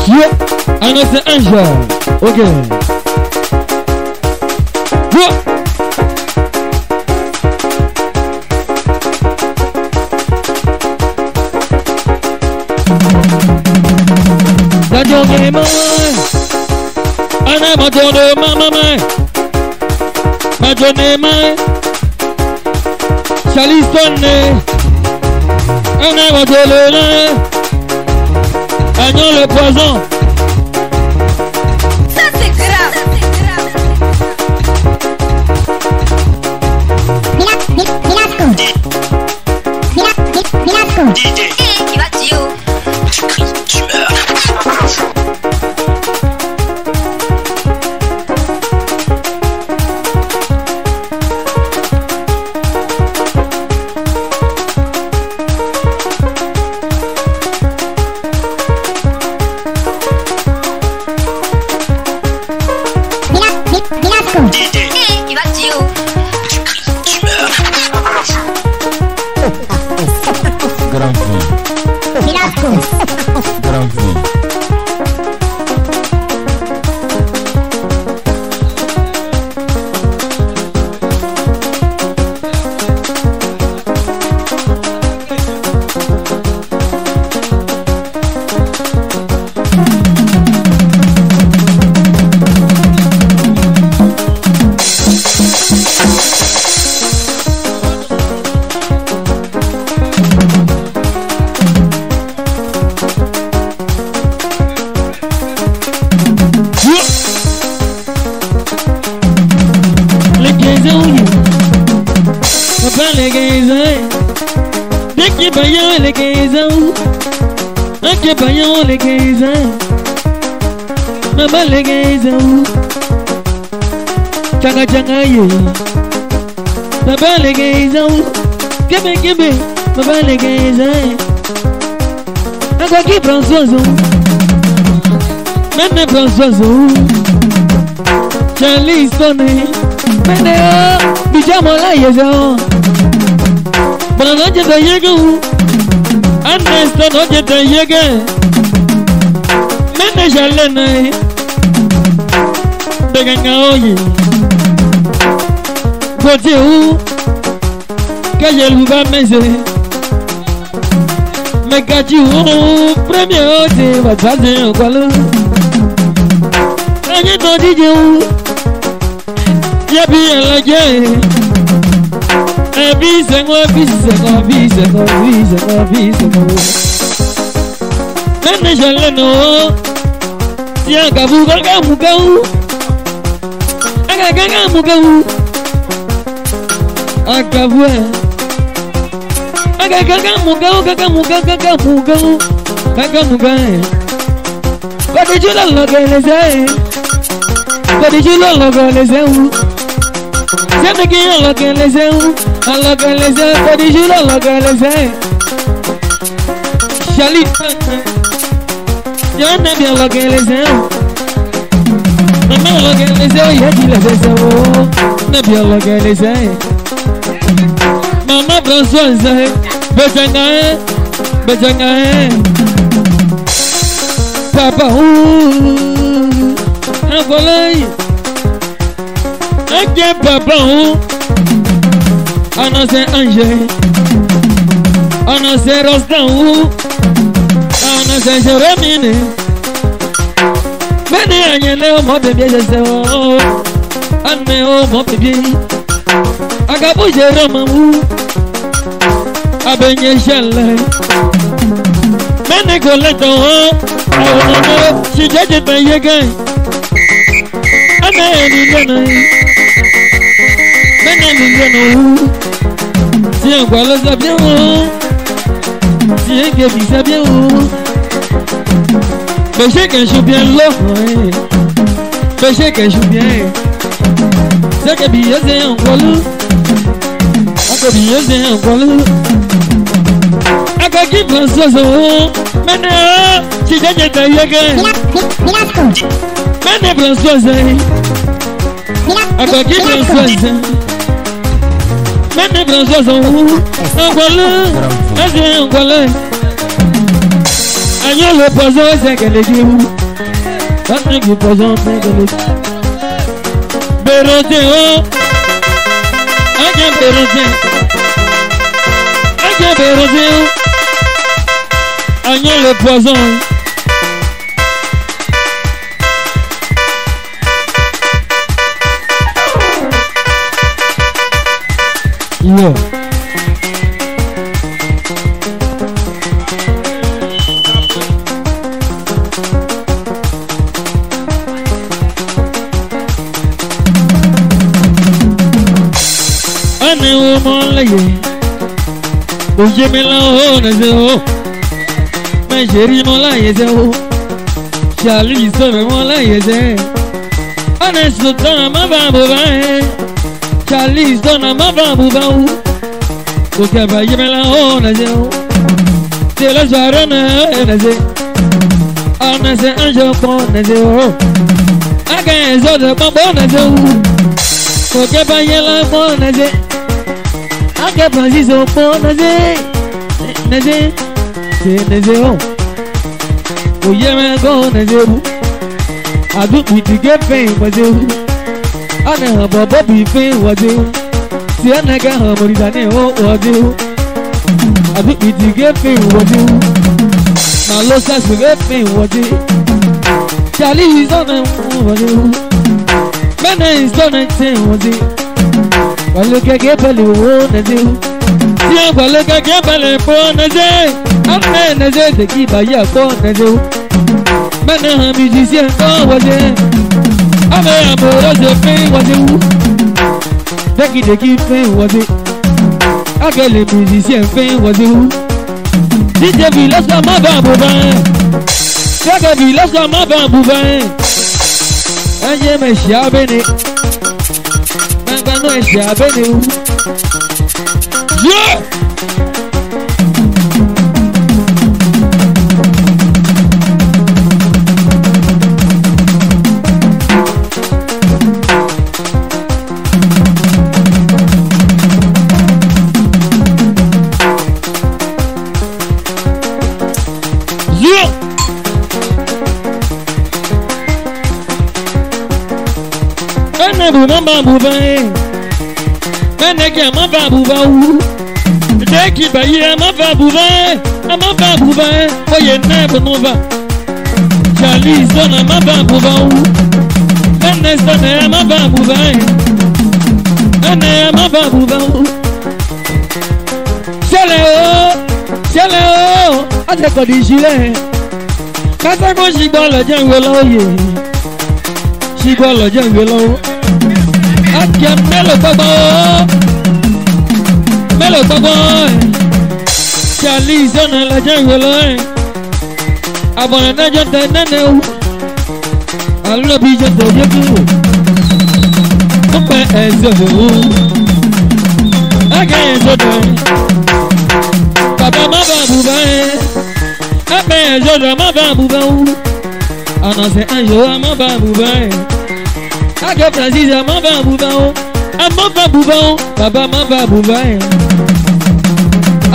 Yeah, I know c'est Angel. Ok. Yeah. That your game on. I never told her mama man. My journey man. Charlie Stone. I never told her. Agnon le poison. Ça c'est grave. Milasco. Qui va Gio? Tu cries, tu meurs. Qui va Gio? Tu cries, tu meurs. Grand film. Grand film. Les gays, maman les gays, changa changa ye, maman les gays, kebe, maman les gays, agora que François, même François, Charlie Stone, mais bijamo la yezo, bon non je te yego, Ernesto non je te yego. Mene jalene Beganga oye Kote ou Kaye luba meze Mekachi ou Premier ote Watase okwalo Anye to DJ ou Yabi alaje Ebi sengo Mene jalene Tiens, Gabou, Gabou, Agagagagou, Agabou, Agagagagou, What did you look at? What did you look at? Send the game, look at I look at what did you look at? Charlie. Yo ne bien lo que les hago, no me lo que les hago y aquí les hago, ne bien lo que les hago. Mamá Françoise, bejangae, papa angolai, aquí papa ano se Angel, ano se Rostan. Ana se Jeremine Mene anyele o mo bebie jese o Ane o mo bebie Agabu Jeremamu Abenye shelle Mene koleto o Awono si jeje te yege Ane enilyana Mene enilyana Si ankwalo sabien o Si engebi sabien o Péché que je bien l'offre, péché que je bien. C'est que bien c'est un colou, que bien c'est un colou. Aka qui prend ça, maintenant, si j'ai été yégué. Maintenant prend ça, aka qui prend ça. Maintenant prend ça, un colou, c'est un colou. Agnon le poison, c'est que les guillemets. Agnon le poison, c'est que les guillemets. Bérotéo. Agnon Bérotéo. Agnon Bérotéo. Agnon le poison. Yeah. Ane wo molaye, oye me la o na se o, me jeri molaye se o, Charlie so me molaye se, ane sultana ma ba bo ba e. Charlie dona ma ba bu ba u ko ke ba ye me la o na je o te la jara na je ana se anjo ko na je o aga zo de ba bo na je u ko ke ba ye la mo na je aga ba ji zo ko na je o o ye me ko na je u adu bi ti ge fe mo je u ana habo bobi fe wade ti ana ga habo ri dane o wade abi iti ge fe wade na lo sa se ge fe wade Charlie is on wade mena is on ten wade wale ke pele o na de ti an wale ke pele po na de ana na de de ki ba ya ko na de mena ha musicien ko wade ame amoro se fe wade wu deki fe wade agele musicien fe wade wu DJ Village la ma ba bo ba DJ Village la ma ba bo ba anye me shabene nanga no shabene wu yeah. Mama buba meneke mama buba wu deki baye mama buba oye nebe nova Charlie sona mama buba wu ene sona mama buba ene mama buba wu chele o ate ko di jile kata ko shigbo lo je nwe lo ye shigbo lo je nwe lo Akia melo togo Charlie zona la jangolo abona na jonte nene u allo bi jonte yebu Ope ezo aga ezo do Baba ma ba buba Ape ezo do ma ba buba u Ana se anjo ma ba buba Aga Francis ma ba buba o ama ba buba o baba ma ba buba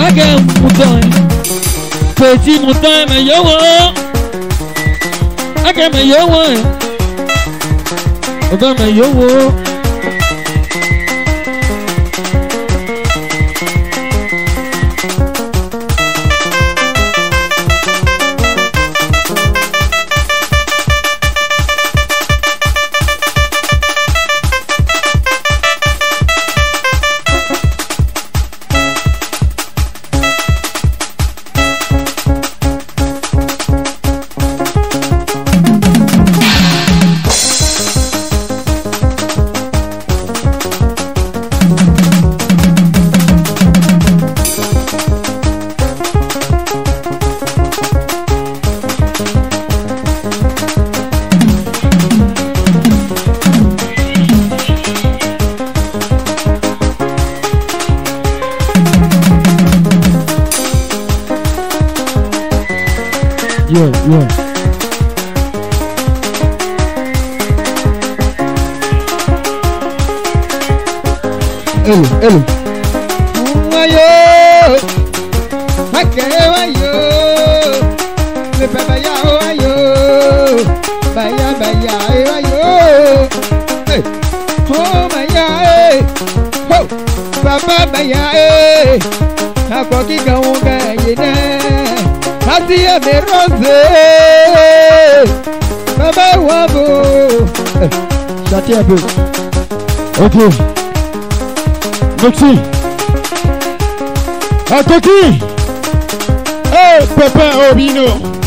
Aga mouton petit mouton me yo Aga me yo Baba me yo Yeah. Hello. Wayo. Make wayo. Le Papa Maya, a qualquer cão ganha, Asia me rose, Papa Wabo. Chantez un peu. Ok. Merci. À Toki. Hey, Papa Obino.